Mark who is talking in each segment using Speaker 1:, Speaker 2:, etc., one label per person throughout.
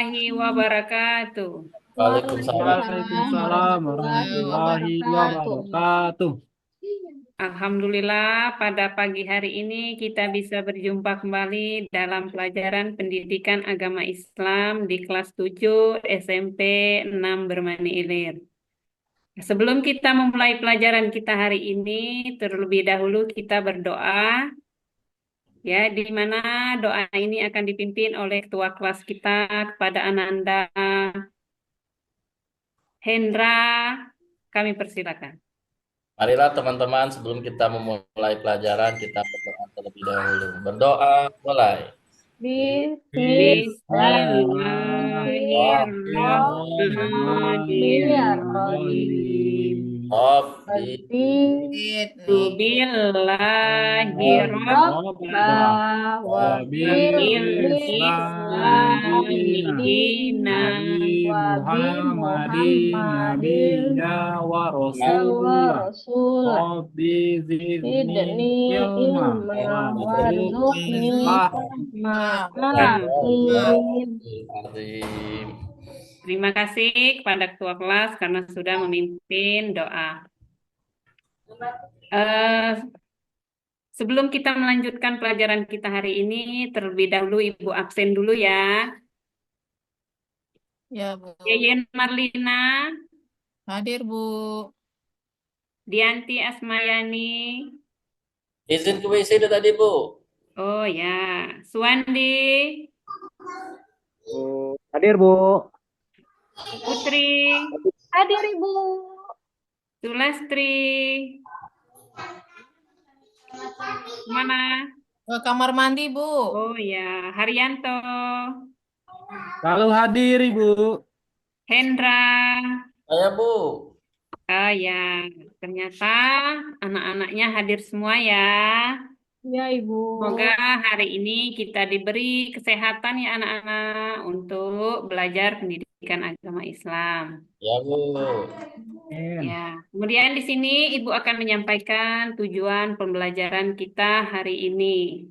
Speaker 1: warahmatullahi wabarakatuh.
Speaker 2: Waalaikumsalam.
Speaker 3: Waalaikumsalam
Speaker 2: Waalaikumsalam
Speaker 3: warahmatullahi
Speaker 2: warahmatullahi
Speaker 3: wabarakatuh.
Speaker 2: wabarakatuh.
Speaker 1: Alhamdulillah, pada pagi hari ini kita bisa berjumpa kembali dalam pelajaran pendidikan agama Islam di kelas 7 SMP 6 Bermani Ilir. Sebelum kita memulai pelajaran kita hari ini, terlebih dahulu kita berdoa, ya, di mana doa ini akan dipimpin oleh ketua kelas kita kepada Ananda Hendra. Kami persilakan.
Speaker 3: Marilah teman-teman sebelum kita memulai pelajaran kita berdoa terlebih dahulu. Berdoa mulai.
Speaker 1: Bismillahirrahmanirrahim.
Speaker 3: Rabbi
Speaker 1: Bismillahirrahmanirrahim.
Speaker 2: Wabil Islami
Speaker 1: Dina
Speaker 2: Nabi Muhammadin Nabiya wa Rasulah Rabbi zidni ilma warzuqni
Speaker 3: Azim.
Speaker 1: Terima kasih kepada ketua kelas karena sudah memimpin doa. Sebelum kita melanjutkan pelajaran kita hari ini, terlebih dahulu Ibu absen dulu ya.
Speaker 4: Ya, Bu.
Speaker 1: Yeyen Marlina,
Speaker 4: Hadir, Bu.
Speaker 1: Dianti Asmayani,
Speaker 3: Izin ke WC itu tadi, Bu.
Speaker 1: oh ya, Suwandi,
Speaker 2: Hadir, Bu.
Speaker 1: Putri,
Speaker 5: Hadir Ibu.
Speaker 1: Sulastri, mana?
Speaker 4: Ke kamar mandi, Bu.
Speaker 1: Oh ya, Haryanto,
Speaker 2: Lalu hadir, Ibu.
Speaker 1: Hendra.
Speaker 3: Saya, Bu.
Speaker 1: Oh ya, ternyata anak-anaknya hadir semua ya.
Speaker 5: Ya Ibu.
Speaker 1: Semoga hari ini kita diberi kesehatan ya anak-anak untuk belajar pendidikan agama Islam.
Speaker 3: Ya, Bu.
Speaker 1: Ya, kemudian di sini Ibu akan menyampaikan tujuan pembelajaran kita hari ini.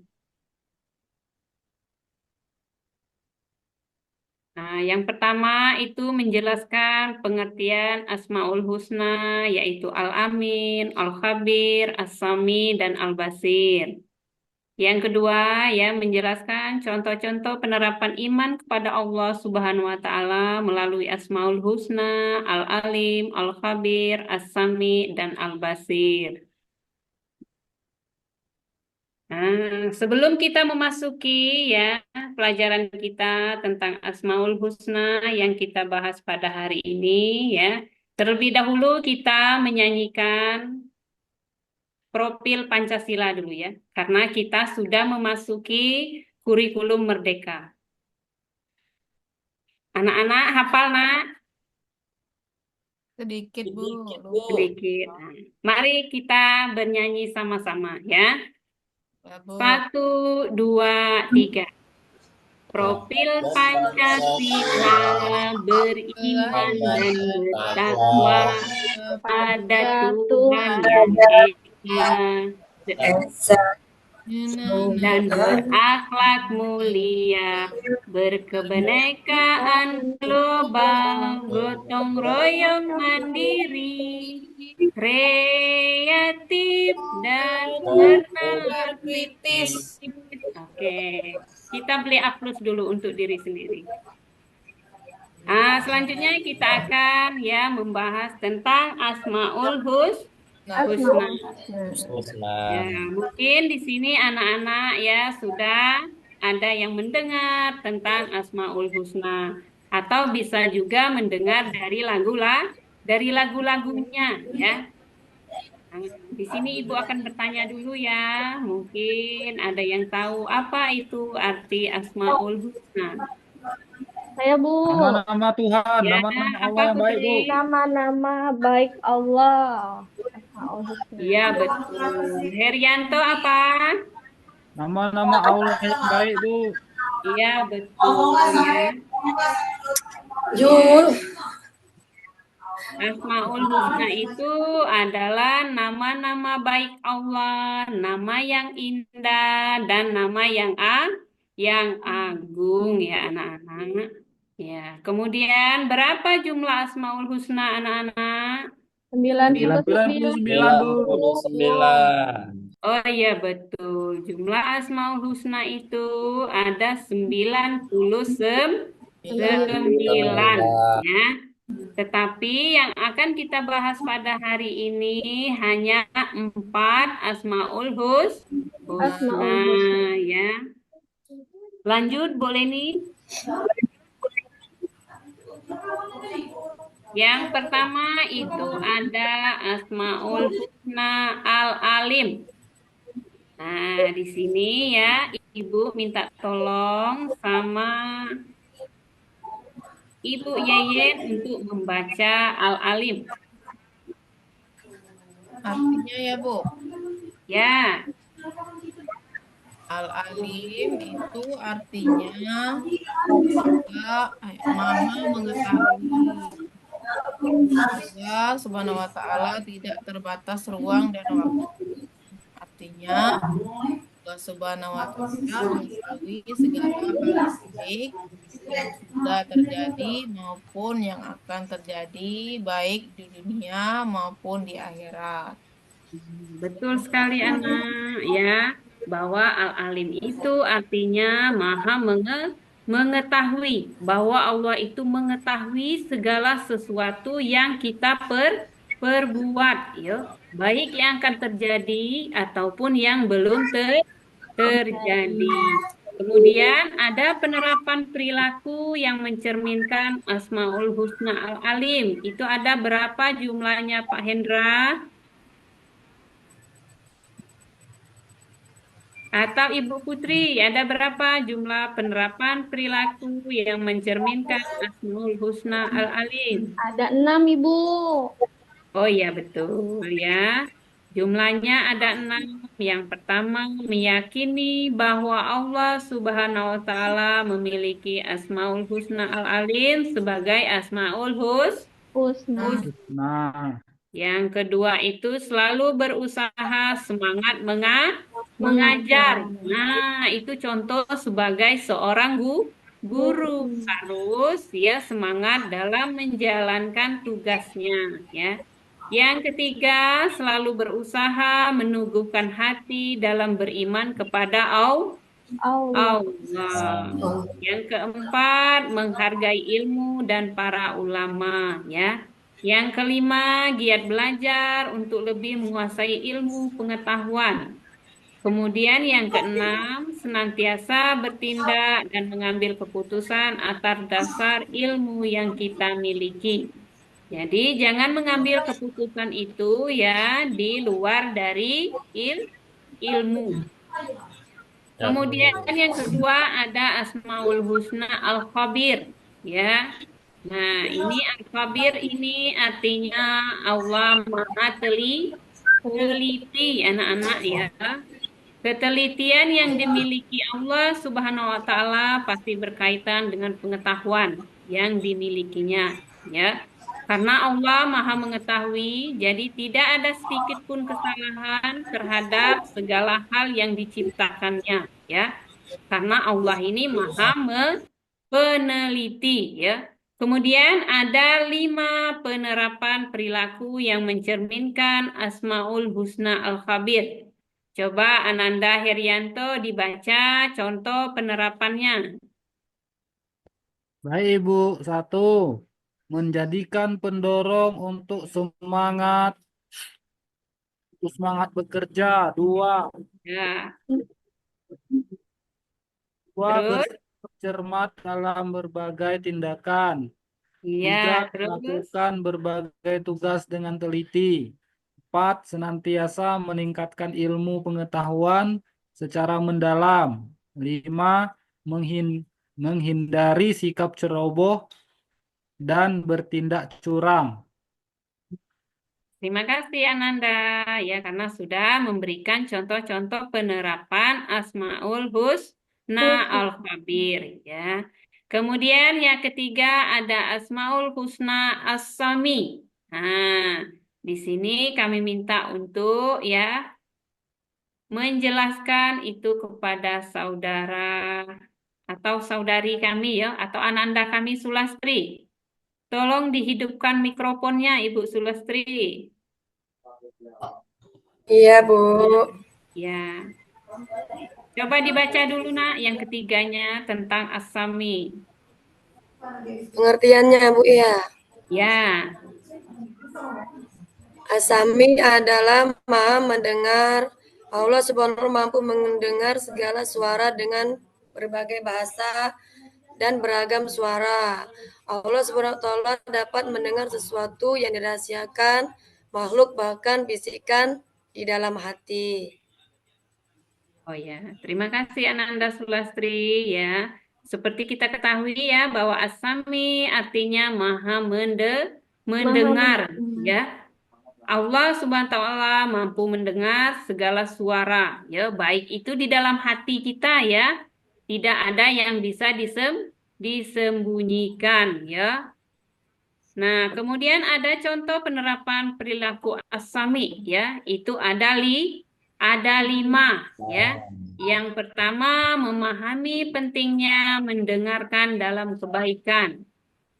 Speaker 1: Nah, yang pertama itu menjelaskan pengertian Asmaul Husna, yaitu Al-Amin, Al-Khabir, As-Sami, dan Al-Basir. Yang kedua, ya, menjelaskan contoh-contoh penerapan iman kepada Allah Subhanahu wa Ta'ala melalui Asmaul Husna, Al-Alim, Al-Khabir, As-Sami, dan Al-Basir. Nah, sebelum kita memasuki ya pelajaran kita tentang Asmaul Husna yang kita bahas pada hari ini, ya, terlebih dahulu kita menyanyikan profil Pancasila dulu ya, karena kita sudah memasuki kurikulum merdeka. Anak-anak hafal nak?
Speaker 4: Sedikit, Bu.
Speaker 1: Sedikit. Nah, mari kita bernyanyi sama-sama ya.
Speaker 4: Ya, Bu.
Speaker 1: 1, 2, 3. Profil Pancasila beriman dan bertakwa pada Tuhan Yang Esa dan berakhlak mulia, berkebenekaan global, gotong royong mandiri, kreatif dan bernalar kritis. Oke, kita beli aplaus dulu untuk diri sendiri. Nah, selanjutnya kita akan ya membahas tentang Asmaul Husna. Ya, mungkin di sini anak-anak ya sudah ada yang mendengar tentang Asmaul Husna atau bisa juga mendengar dari lagu-lagunya ya. Nah, di sini Ibu akan bertanya dulu ya. Mungkin ada yang tahu apa itu arti Asmaul Husna.
Speaker 5: Saya Bu.
Speaker 2: Nama-nama Tuhan,
Speaker 1: Ya,
Speaker 2: nama-nama
Speaker 1: apa
Speaker 2: Allah yang baik, Bu.
Speaker 1: Putri?
Speaker 5: Nama-nama baik Allah. Asmaul Husna.
Speaker 1: Iya, betul. Herianto apa?
Speaker 2: Nama-nama Allah yang baik, Bu.
Speaker 1: Iya, betul ya. Asmaul Husna itu adalah nama-nama baik Allah, nama yang indah dan nama yang agung ya anak-anak. Ya, kemudian berapa jumlah Asmaul Husna anak-anak?
Speaker 5: 99.
Speaker 2: 99, Bu.
Speaker 3: 99.
Speaker 1: Oh iya betul. Jumlah Asmaul Husna itu ada 99
Speaker 3: 9.
Speaker 1: ya. Tetapi yang akan kita bahas pada hari ini hanya 4 Asmaul Husna
Speaker 5: Asmaul Husna.
Speaker 1: ya. Lanjut boleh nih. Yang pertama itu ada Asmaul Husna Al-Alim. Nah, di sini ya, Ibu minta tolong sama Ibu Yeyen untuk membaca Al-Alim.
Speaker 4: Artinya ya, Bu.
Speaker 1: Ya,
Speaker 4: Al-Alim itu artinya Maha mengetahui. Allah Subhanahu wa Ta'ala tidak terbatas ruang dan waktu. Artinya Allah Subhanahu wa Ta'ala mengetahui segala hal baik yang sudah terjadi maupun yang akan terjadi, baik di dunia maupun di akhirat.
Speaker 1: betul sekali anak ya, bahwa Al-Alim itu artinya Maha mengetahui, bahwa Allah itu mengetahui segala sesuatu yang kita perbuat, ya, baik yang akan terjadi ataupun yang belum terjadi. Kemudian ada penerapan perilaku yang mencerminkan Asmaul Husna Al-Alim. Itu ada berapa jumlahnya Pak Hendra? Atau Ibu Putri, ada berapa jumlah penerapan perilaku yang mencerminkan Asmaul Husna Al-Alim?
Speaker 5: Ada 6, Ibu.
Speaker 1: Oh iya betul ya. Jumlahnya ada 6. Yang pertama, meyakini bahwa Allah Subhanahu wa Ta'ala memiliki Asmaul Husna Al-Alim sebagai Asmaul
Speaker 5: Husna.
Speaker 2: Nah,
Speaker 1: Yang kedua itu selalu berusaha semangat mengajar.
Speaker 5: Mengajar.
Speaker 1: Nah, itu contoh sebagai seorang guru. Harus ya semangat dalam menjalankan tugasnya ya. Yang ketiga, selalu berusaha meneguhkan hati dalam beriman kepada
Speaker 5: Allah.
Speaker 1: Allah. Yang keempat, menghargai ilmu dan para ulama ya. Yang kelima, giat belajar untuk lebih menguasai ilmu pengetahuan. Kemudian yang keenam, senantiasa bertindak dan mengambil keputusan atas dasar ilmu yang kita miliki. Jadi jangan mengambil keputusan itu ya di luar dari ilmu.
Speaker 3: Ya.
Speaker 1: Kemudian yang kedua ada Asmaul Husna Al-Khabir ya. Nah, ini Al-Khabir ini artinya Allah Maha teliti anak-anak ya. Ketelitian yang dimiliki Allah Subhanahu wa Ta'ala pasti berkaitan dengan pengetahuan yang dimilikinya ya. Karena Allah Maha mengetahui, jadi tidak ada sedikit pun kesalahan terhadap segala hal yang diciptakannya ya. Karena Allah ini Maha peneliti ya. Kemudian ada 5 penerapan perilaku yang mencerminkan Asmaul Husna Al-Khabir. Coba Ananda Herianto dibaca contoh penerapannya.
Speaker 2: baik Ibu. 1. Menjadikan pendorong untuk semangat bekerja. 2.
Speaker 1: Ya,
Speaker 2: Dua,
Speaker 1: terus?
Speaker 2: bercermat dalam berbagai tindakan.
Speaker 1: Iya,
Speaker 2: 3.
Speaker 1: terus?
Speaker 2: Melakukan berbagai tugas dengan teliti. 4. Senantiasa meningkatkan ilmu pengetahuan secara mendalam. 5. Menghindari sikap ceroboh dan bertindak curang.
Speaker 1: Terima kasih Ananda ya karena sudah memberikan contoh-contoh penerapan Asmaul Husna Al-Khabir ya. Kemudian yang ketiga ada Asmaul Husna As-Sami. Nah, di sini kami minta untuk ya menjelaskan itu kepada saudara atau saudari kami ya, atau ananda kami Sulastri. Tolong dihidupkan mikrofonnya Ibu Sulastri.
Speaker 6: Iya, Bu.
Speaker 1: Ya. Coba dibaca dulu nak yang ketiganya tentang asami.
Speaker 6: Pengertiannya, Bu, ya.
Speaker 1: Ya.
Speaker 6: Asami adalah Maha mendengar. Allah Subhanahu mampu mendengar segala suara dengan berbagai bahasa dan beragam suara. Allah Subhanahu wa taala dapat mendengar sesuatu yang dirahasiakan makhluk, bahkan bisikan di dalam hati.
Speaker 1: Oh ya, terima kasih Ananda Sulastri ya. Seperti kita ketahui ya bahwa asami artinya maha mendengar ya. Allah Subhanahu wa taala mampu mendengar segala suara ya, baik itu di dalam hati kita ya. Tidak ada yang bisa disembunyikan ya. Nah, kemudian ada contoh penerapan perilaku asami ya. Itu ada 5 ya. Yang pertama memahami pentingnya mendengarkan dalam kebaikan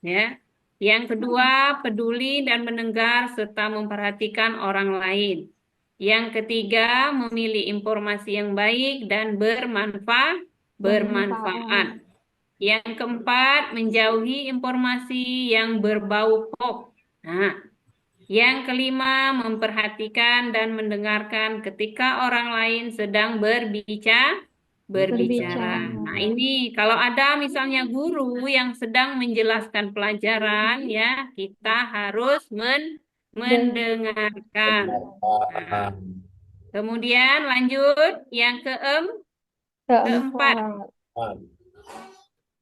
Speaker 1: ya. Yang kedua, peduli dan mendengar serta memperhatikan orang lain. Yang ketiga, memilih informasi yang baik dan bermanfaat. Yang keempat, menjauhi informasi yang berbau hoax. Nah, yang kelima, memperhatikan dan mendengarkan ketika orang lain sedang berbicara. Nah, ini kalau ada misalnya guru yang sedang menjelaskan pelajaran ya, kita harus mendengarkan. Nah, kemudian lanjut yang keempat.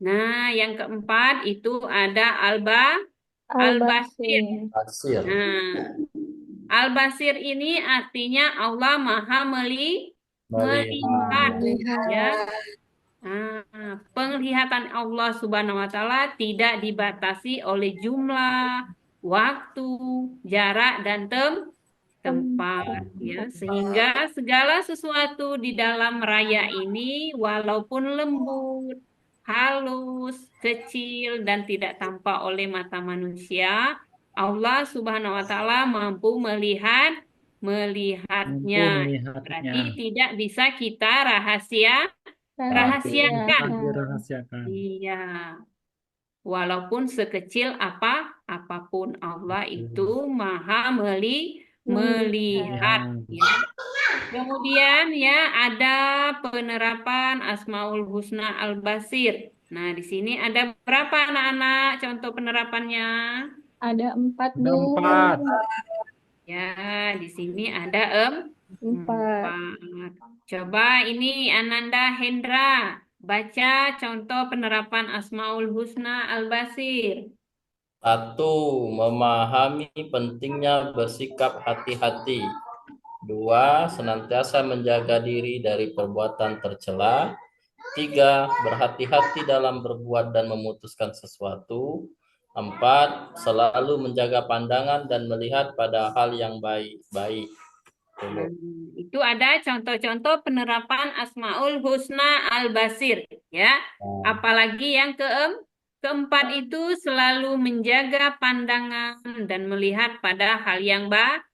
Speaker 1: Nah, yang keempat itu ada al-basir. Nah, al-basir ini artinya Allah Maha melihat ya. Nah, penglihatan Allah Subhanahu wa taala tidak dibatasi oleh jumlah, waktu, jarak dan tempat ya, sehingga segala sesuatu di dalam raya ini walaupun lembut, halus, kecil dan tidak tampak oleh mata manusia, Allah Subhanahu wa taala mampu melihatnya. Berarti tidak bisa kita rahasiakan. Iya. Walaupun sekecil apapun Allah itu Maha melihat ya. Kemudian ya ada penerapan Asmaul Husna Al-Basir. Nah, di sini ada berapa anak-anak contoh penerapannya?
Speaker 5: Ada 4, Bu.
Speaker 1: Ya, di sini ada 4. Coba ini Ananda Hendra baca contoh penerapan Asmaul Husna Al-Basir.
Speaker 3: 1. Memahami pentingnya bersikap hati-hati. 2. Senantiasa menjaga diri dari perbuatan tercela. 3. Berhati-hati dalam berbuat dan memutuskan sesuatu. 4. Selalu menjaga pandangan dan melihat pada hal yang baik-baik.
Speaker 1: Itu ada contoh-contoh penerapan Asmaul Husna Al-Basir ya. Apalagi yang keempat itu selalu menjaga pandangan dan melihat pada hal yang baik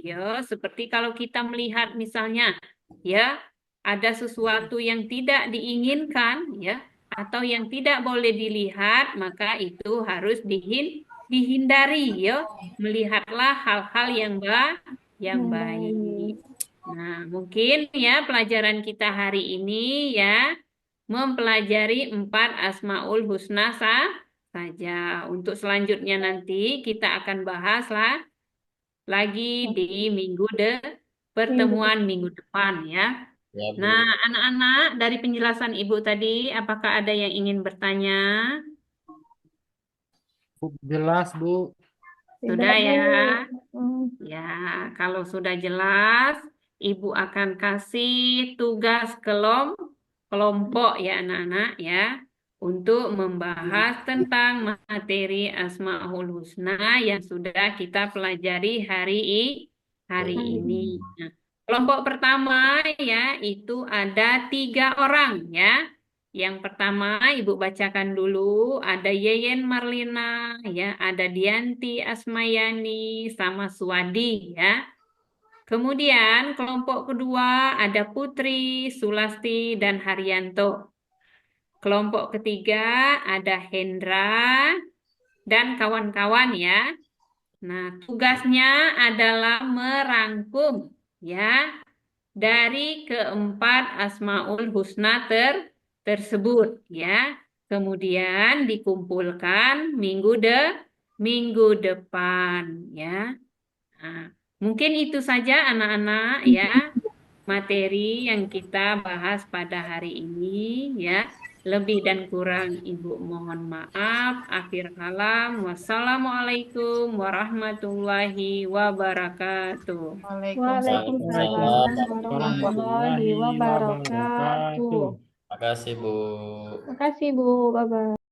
Speaker 1: ya. Seperti kalau kita melihat misalnya ya ada sesuatu yang tidak diinginkan ya atau yang tidak boleh dilihat, maka itu harus dihindari ya. Melihatlah hal-hal yang baik. Nah, mungkin ya pelajaran kita hari ini ya mempelajari 4 Asmaul Husna saja. Untuk selanjutnya nanti kita akan bahas lagi di pertemuan minggu depan ya.
Speaker 3: Ya, Bu.
Speaker 1: Nah, anak-anak dari penjelasan Ibu tadi, apakah ada yang ingin bertanya?
Speaker 2: Jelas, Bu.
Speaker 1: Sudah ya? Ya, kalau sudah jelas, Ibu akan kasih tugas kelompok ya anak-anak ya, untuk membahas tentang materi Asmaul Husna yang sudah kita pelajari hari ini. Nah, kelompok pertama ya, itu ada 3 orang ya. Yang pertama, Ibu bacakan dulu. Ada Yeyen Marlina, ya, ada Dianti Asmayani, sama Suwadi, ya. Kemudian kelompok kedua ada Putri, Sulasti, dan Haryanto. Kelompok ketiga ada Hendra dan kawan-kawan, ya. Nah, tugasnya adalah merangkum, ya, dari keempat Asmaul Husna tersebut, ya. Kemudian dikumpulkan minggu depan, ya. Nah, mungkin itu saja anak-anak, ya, materi yang kita bahas pada hari ini, ya. Lebih dan kurang Ibu mohon maaf. Akhir kalam. Wassalamualaikum warahmatullahi wabarakatuh.
Speaker 4: Waalaikumsalam.
Speaker 5: Waalaikumsalam warahmatullahi
Speaker 2: Warahmatullahi
Speaker 5: wabarakatuh.
Speaker 2: wabarakatuh.
Speaker 3: Terima kasih, Bu.
Speaker 5: Terima kasih Bu. Bye-bye.